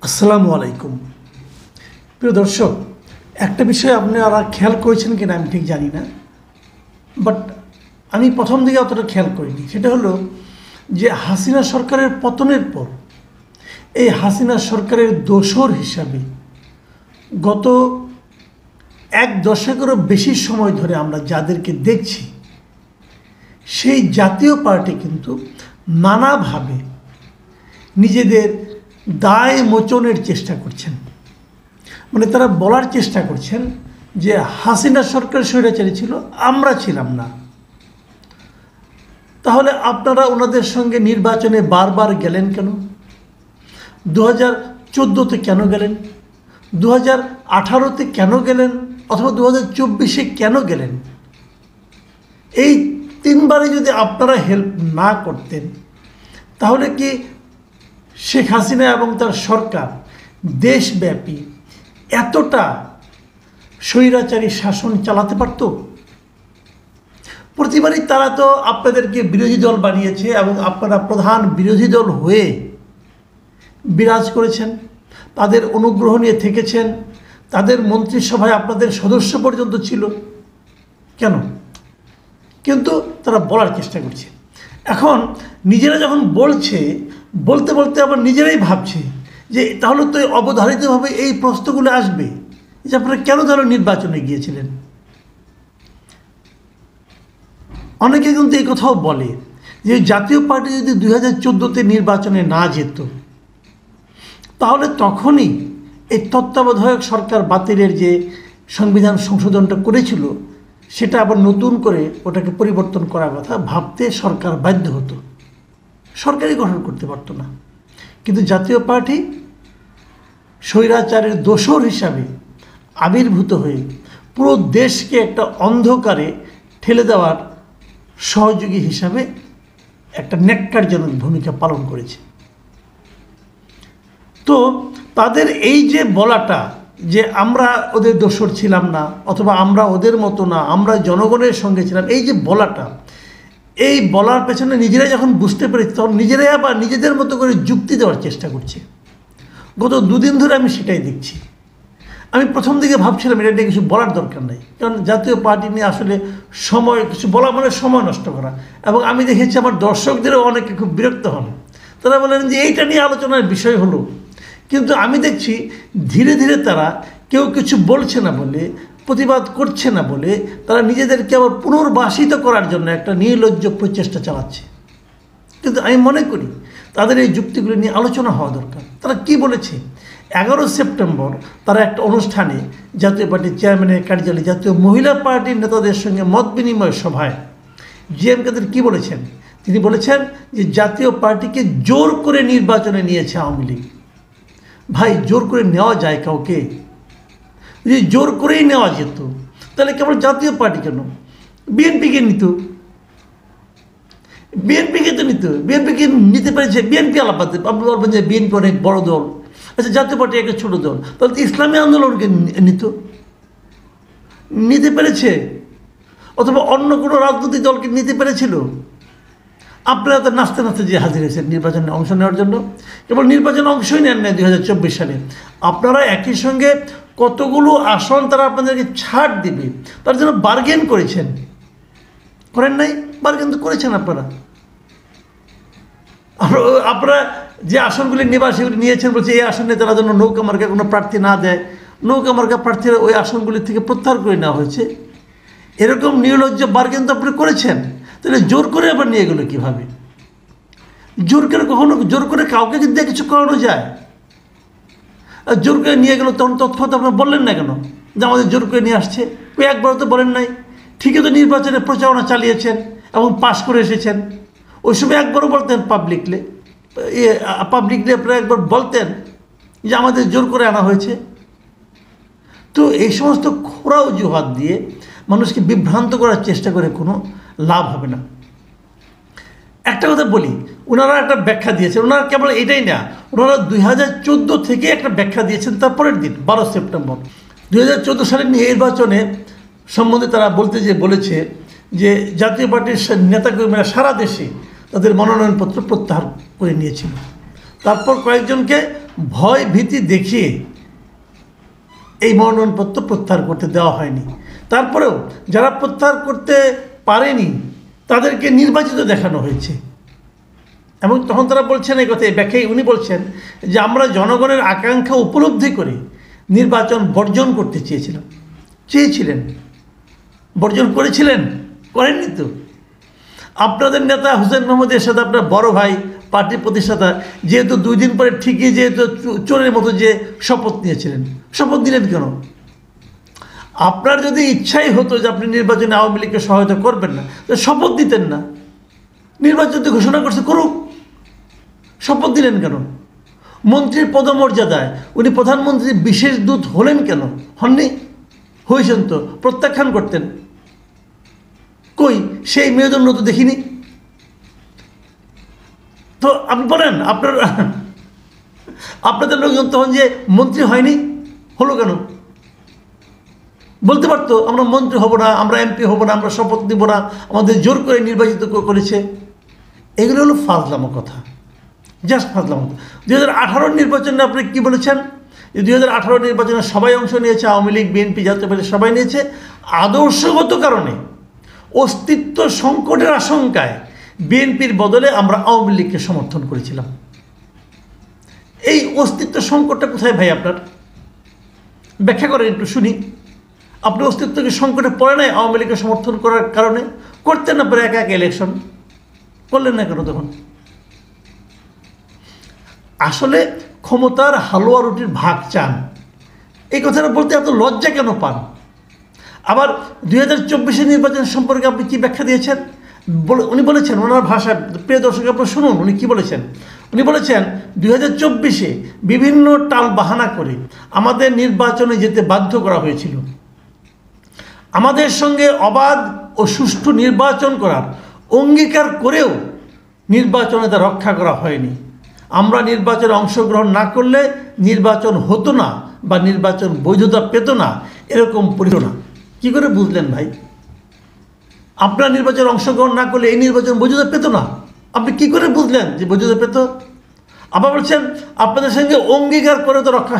আসসালামু আলাইকুম। প্রিয় দর্শক, একটা বিষয় আপনারা খেয়াল করেছেন কিনা আমি ঠিক জানি না, বাট আমি প্রথম দিকে অতটা খেয়াল করিনি। সেটা হলো যে হাসিনা সরকারের পতনের পর এই হাসিনা সরকারের দোসর হিসাবে গত এক দশকেরও বেশি সময় ধরে আমরা যাদেরকে দেখছি, সেই জাতীয় পার্টি কিন্তু নানাভাবে নিজেদের দায় মোচনের চেষ্টা করছেন। মানে তারা বলার চেষ্টা করছেন যে হাসিনা সরকার স্বৈরাচারী ছিল, আমরা ছিলাম না। তাহলে আপনারা ওনাদের সঙ্গে নির্বাচনে বারবার গেলেন কেন? 2014-তে কেন গেলেন? 2018-তে কেন গেলেন? অথবা 2024-এ কেন গেলেন? এই তিনবারে যদি আপনারা হেল্প না করতেন, তাহলে কি শেখ হাসিনা এবং তার সরকার দেশব্যাপী এতটা স্বৈরাচারী শাসন চালাতে পারত? প্রতিবারই তারা তো আপনাদেরকে বিরোধী দল বানিয়েছে এবং আপনারা প্রধান বিরোধী দল হয়ে বিরাজ করেছেন, তাদের অনুগ্রহ নিয়ে থেকেছেন, তাদের মন্ত্রিসভায় আপনাদের সদস্য পর্যন্ত ছিল। কেন? কিন্তু তারা বলার চেষ্টা করছে। এখন নিজেরা যখন বলতে বলতে আবার নিজেরাই ভাবছে যে তাহলে তো অবধারিতভাবে এই প্রশ্নগুলো আসবে যে আপনারা কেন ধরো নির্বাচনে গিয়েছিলেন। অনেকে কিন্তু এই কথাও বলে যে জাতীয় পার্টি যদি 2014-তে নির্বাচনে না যেত, তাহলে তখনই এই তত্ত্বাবধায়ক সরকার বাতিলের যে সংবিধান সংশোধনটা করেছিল, সেটা আবার নতুন করে ওটাকে পরিবর্তন করার কথা ভাবতে সরকার বাধ্য হতো, সরকারই গঠন করতে পারতো না। কিন্তু জাতীয় পার্টি স্বৈরাচারের দোসর হিসাবে আবির্ভূত হয়ে পুরো দেশকে একটা অন্ধকারে ঠেলে দেওয়ার সহযোগী হিসাবে একটা ন্যাক্কারজনক ভূমিকা পালন করেছে। তো তাদের এই যে বলাটা যে আমরা ওদের দোসর ছিলাম না, অথবা আমরা ওদের মতো না, আমরা জনগণের সঙ্গে ছিলাম, এই যে বলাটা, এই বলার পেছনে নিজেরাই যখন বুঝতে পেরেছি, তখন নিজেরাই আবার নিজেদের মতো করে যুক্তি দেওয়ার চেষ্টা করছে। গত দুদিন ধরে আমি সেটাই দেখছি। আমি প্রথম দিকে ভাবছিলাম এটা নিয়ে কিছু বলার দরকার নেই, কারণ জাতীয় পার্টি নিয়ে আসলে সময় কিছু বলা মানে সময় নষ্ট করা। এবং আমি দেখেছি আমার দর্শকদেরও অনেকে খুব বিরক্ত হন, তারা বলেন যে এইটা নিয়ে আলোচনার বিষয় হলো। কিন্তু আমি দেখছি ধীরে ধীরে তারা কেউ কিছু বলছে না বলে, প্রতিবাদ করছে না বলে, তারা নিজেদেরকে আবার পুনর্বাসিত করার জন্য একটা নির্লজ্জ প্রচেষ্টা চালাচ্ছে। কিন্তু আমি মনে করি তাদের এই যুক্তিগুলি নিয়ে আলোচনা হওয়া দরকার। তারা কি বলেছে? 11 সেপ্টেম্বর তারা একটা অনুষ্ঠানে জাতীয় পার্টির চেয়ারম্যানের কার্যালয়ে জাতীয় মহিলা পার্টির নেতাদের সঙ্গে মত বিনিময় সভায় জিএম কাদের কী বলেছেন? তিনি বলেছেন যে জাতীয় পার্টিকে জোর করে নির্বাচনে নিয়েছে আওয়ামী লীগ। ভাই, জোর করে নেওয়া যায় কাউকে? যদি জোর করেই নেওয়া যেত, তাহলে কেবল জাতীয় পার্টি কেন, বিএনপিকে নিত। বিএনপিকে তো নিত, বিএনপিকে নিতে পেরেছে। বিএনপি আলাপাতে আপনি বলবেন যে বিএনপি অনেক বড় দল, আচ্ছা জাতীয় পার্টি একটা ছোট দল, তাহলে তো ইসলামী আন্দোলনকে নিতে পেরেছে, অথবা অন্য কোনো রাজনৈতিক দলকে নিতে পেরেছিল। আপনারা তো নাচতে নাচতে যে হাজির হয়েছেন নির্বাচনে অংশ নেওয়ার জন্য, কেবল নির্বাচনে অংশই নেন নাই 2024 সালে। আপনারা একই সঙ্গে কতগুলো আসন তারা আপনাদেরকে ছাড় দিবে তার জন্য বার্গেন করেছেন, করেন নাই? বার্গেন তো করেছেন আপনারা। আপনারা যে আসনগুলি নেবার সেগুলি নিয়েছেন, বলছে এই আসনে তারা যেন নৌকা মার্কা কোনো প্রার্থী না দেয়, নৌকা মার্কা প্রার্থীরা ওই আসনগুলি থেকে প্রত্যাহার করে নেওয়া হয়েছে। এরকম নির্লজ্জ বার্গেন তো আপনি করেছেন, তাহলে জোর করে আবার নিয়ে গেলো কীভাবে? জোর করে কাউকে যদি কিছু করানো যায়, আর জোর করে নিয়ে গেলো, তখন তৎক্ষণাৎ আপনার বললেন না কেন যে আমাদের জোর করে নিয়ে আসছে? ওই একবারও তো বলেন নাই। ঠিকই তো নির্বাচনে প্রচারণা চালিয়েছেন এবং পাশ করে এসেছেন। ওই সময় একবারও বলতেন পাবলিকলি আপনারা একবার বলতেন যে আমাদের জোর করে আনা হয়েছে। তো এই সমস্ত খোঁড়া অজুহাত দিয়ে মানুষকে বিভ্রান্ত করার চেষ্টা করে কোনো লাভ হবে না। একটা কথা বলি, ওনারা একটা ব্যাখ্যা দিয়েছেন, ওনারা কেবল এটাই না, ওনারা 2014 থেকে একটা ব্যাখ্যা দিয়েছেন তারপরের দিন 12 সেপ্টেম্বর 2014 সালের নির্বাচনে সম্বন্ধে তারা বলেছে যে জাতীয় পার্টির নেতাকর্মীরা সারা দেশে তাদের মনোনয়নপত্র প্রত্যাহার করে নিয়েছিল। তারপর কয়েকজনকে ভয় ভীতি দেখিয়ে এই মনোনয়নপত্র প্রত্যাহার করতে দেওয়া হয়নি। তারপরেও যারা প্রত্যাহার করতে পারেনি তাদেরকে নির্বাচিত দেখানো হয়েছে, এবং তখন তারা বলছেন এই কথা, এই ব্যাখ্যায় উনি বলছেন যে আমরা জনগণের আকাঙ্ক্ষা উপলব্ধি করে নির্বাচন বর্জন করতে চেয়েছিলেন। বর্জন করেছিলেন? করেননি তো। আপনাদের নেতা হুসেইন মোহাম্মদ এরশাদ, আপনার বড় ভাই, পার্টির প্রতিষ্ঠাতা, যেহেতু 2 দিন পরে ঠিকই যেহেতু চোরের মতো যে শপথ নিয়েছিলেন, শপথ দিলেন কেন? আপনার যদি ইচ্ছাই হতো যে আপনি নির্বাচনে আওয়ামী লীগকে সহায়তা করবেন না, তো শপথ দিতেন না। নির্বাচন তো ঘোষণা করছে, করুক, শপথ দিলেন কেন? মন্ত্রীর পদমর্যাদায় উনি প্রধানমন্ত্রীর বিশেষ দূত হলেন কেন? হননি? হয়েছেন তো, প্রত্যাখ্যান করতেন। কই সেই মেরুদণ্ড তো দেখিনি। তো আপনি বলেন আপনাদের লোকজন তখন যে মন্ত্রী হয়নি, হলো কেন? বলতে পারতো আমরা মন্ত্রী হব না, আমরা এমপি হব না, আমরা শপথ নিব না, আমাদের জোর করে নির্বাচিত করেছে। এগুলো হলো ফাজলামো কথা, জাস্ট ফাজলামো। 2018 নির্বাচনে আপনি কি বলেছেন? 2018 নির্বাচনে সবাই অংশ নিয়েছে, আওয়ামী লীগ, বিএনপি, জাতীয় পার্টি সবাই নিয়েছে। আদর্শগত কারণে, অস্তিত্ব সংকটের আশঙ্কায় বিএনপির বদলে আমরা আওয়ামী লীগকে সমর্থন করেছিলাম। এই অস্তিত্ব সংকটটা কোথায় ভাই আপনার? ব্যাখ্যা করেন একটু শুনি। আপনি অস্তিত্বকে সংকটে পড়ে নাই আওয়ামী লীগকে সমর্থন করার কারণে? করতেন না পরে একা একা ইলেকশন করলেন না কেন তখন? আসলে ক্ষমতার হালুয়া রুটির ভাগ চান, এই কথাটা বলতে এত লজ্জা কেন পান? আবার 2024 নির্বাচন সম্পর্কে আপনি কি ব্যাখ্যা দিয়েছেন? উনি বলেছেন, ওনার ভাষায়, প্রিয় দর্শক আপনি শুনুন উনি কি বলেছেন। উনি বলেছেন 2024 বিভিন্ন টাল বাহানা করে আমাদের নির্বাচনে যেতে বাধ্য করা হয়েছিল। আমাদের সঙ্গে অবাধ ও সুষ্ঠু নির্বাচন করার অঙ্গীকার করেও নির্বাচনে তা রক্ষা করা হয়নি। আমরা নির্বাচনে অংশগ্রহণ না করলে নির্বাচন হতো না বা নির্বাচন বৈধতা পেত না, এরকম পরিল না। কী করে বুঝলেন ভাই? আপনার নির্বাচনে অংশগ্রহণ না করলে এই নির্বাচন বৈধতা পেত না, আপনি কি করে বুঝলেন যে বৈধতা পেত? আবার বলছেন আপনাদের সঙ্গে অঙ্গীকার করে তো রক্ষা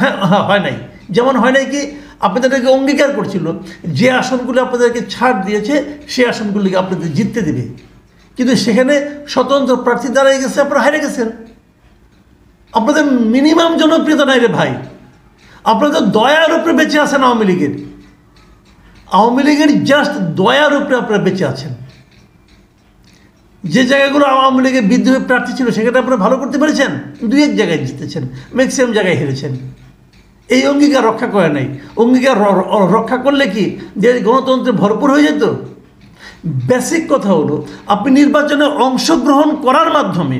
হয় নাই। যেমন হয় নাই কি, আপনাদেরকে অঙ্গীকার করছিল যে আসনগুলো আপনাদেরকে ছাড় দিয়েছে সেই আসনগুলিকে আপনাদের জিততে দেবে, কিন্তু সেখানে স্বতন্ত্র প্রার্থী দাঁড়িয়ে গেছে, আপনারা হারিয়ে গেছেন। আপনাদের মিনিমাম জনপ্রিয়তা নাই রে ভাই। আপনাদের দয়ার উপরে বেঁচে আছেন আওয়ামী লীগের। আওয়ামী লীগের জাস্ট দয়ার উপরে আপনারা বেঁচে আছেন। যে জায়গাগুলো আওয়ামী লীগের বিদ্রোহী প্রার্থী ছিল সেখানে আপনারা ভালো করতে পেরেছেন, 2-1 জায়গায় জিতেছেন, ম্যাক্সিমাম জায়গায় হেরেছেন। এই অঙ্গীকার রক্ষা করে নাই। অঙ্গীকার রক্ষা করলে কি যে গণতন্ত্রে ভরপুর হয়ে যেত? বেসিক কথা হলো, আপনি নির্বাচনে অংশগ্রহণ করার মাধ্যমে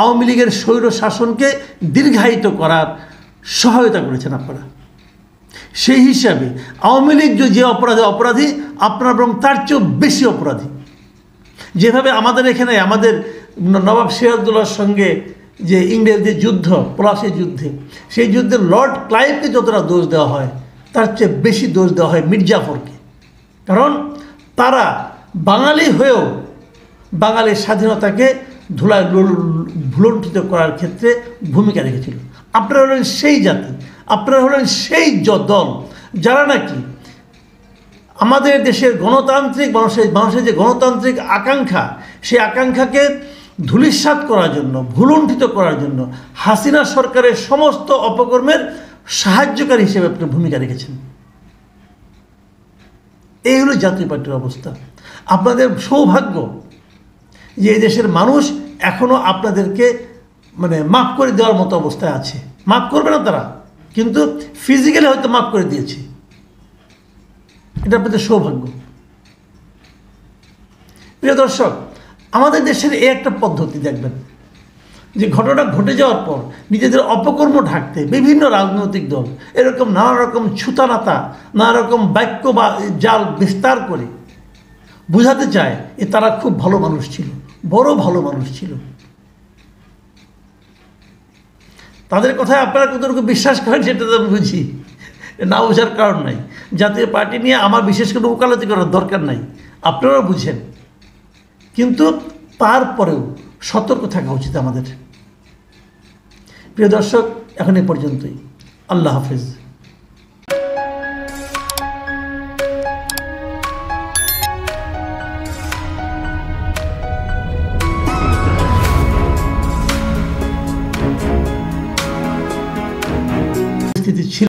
আওয়ামী লীগের স্বৈর শাসনকে দীর্ঘায়িত করার সহায়তা করেছেন আপনারা। সেই হিসাবে আওয়ামী লীগ যে অপরাধী, আপনারা বরং তার চেয়েও বেশি অপরাধী। যেভাবে আমাদের এখানে আমাদের নবাব সিরাজউদ্দৌলার সঙ্গে যে ইংরেজদের যুদ্ধ, পলাশীর যুদ্ধে, সেই যুদ্ধে লর্ড ক্লাইভকে যতটা দোষ দেওয়া হয় তার চেয়ে বেশি দোষ দেওয়া হয় মীর জাফরকে। কারণ তারা বাঙালি হয়েও বাঙালির স্বাধীনতাকে ধুলায় ভুলণ্ঠিত করার ক্ষেত্রে ভূমিকা রেখেছিল। আপনারা হলেন সেই জাতি, আপনারা হলেন সেই দল যারা নাকি আমাদের দেশের গণতান্ত্রিক মানুষের যে গণতান্ত্রিক আকাঙ্ক্ষা, সেই আকাঙ্ক্ষাকে ধূলিসাৎ করার জন্য, ভুলণ্ঠিত করার জন্য হাসিনা সরকারের সমস্ত অপকর্মের সাহায্যকারী হিসেবে আপনি ভূমিকা রেখেছেন। এই হলো জাতীয় পার্টির অবস্থা। আপনাদের সৌভাগ্য যে এই দেশের মানুষ এখনও আপনাদেরকে মাফ করে দেওয়ার মতো অবস্থায় আছে। মাফ করবে না তারা, কিন্তু ফিজিক্যালি হয়তো মাফ করে দিয়েছে। এটা আপনাদের সৌভাগ্য। প্রিয় দর্শক, আমাদের দেশের এই একটা পদ্ধতি দেখবেন যে ঘটনা ঘটে যাওয়ার পর নিজেদের অপকর্ম ঢাকতে বিভিন্ন রাজনৈতিক দল এরকম নানা রকম ছুতানাতা, নানা রকম বাক্য বা জাল বিস্তার করে বুঝাতে চায় যে তারা খুব ভালো মানুষ ছিল, বড় ভালো মানুষ ছিল। তাদের কথায় আপনারা কতটুকু বিশ্বাস করেন সেটা তো আমি বুঝি, না বোঝার কারণ নাই। জাতীয় পার্টি নিয়ে আমার বিশেষ কোনো ওকালতি করার দরকার নাই, আপনারাও বুঝেন। কিন্তু তারপরেও সতর্ক থাকা উচিত আমাদের। প্রিয় দর্শক, এখন এ পর্যন্তই। আল্লাহ হাফেজ। ছিল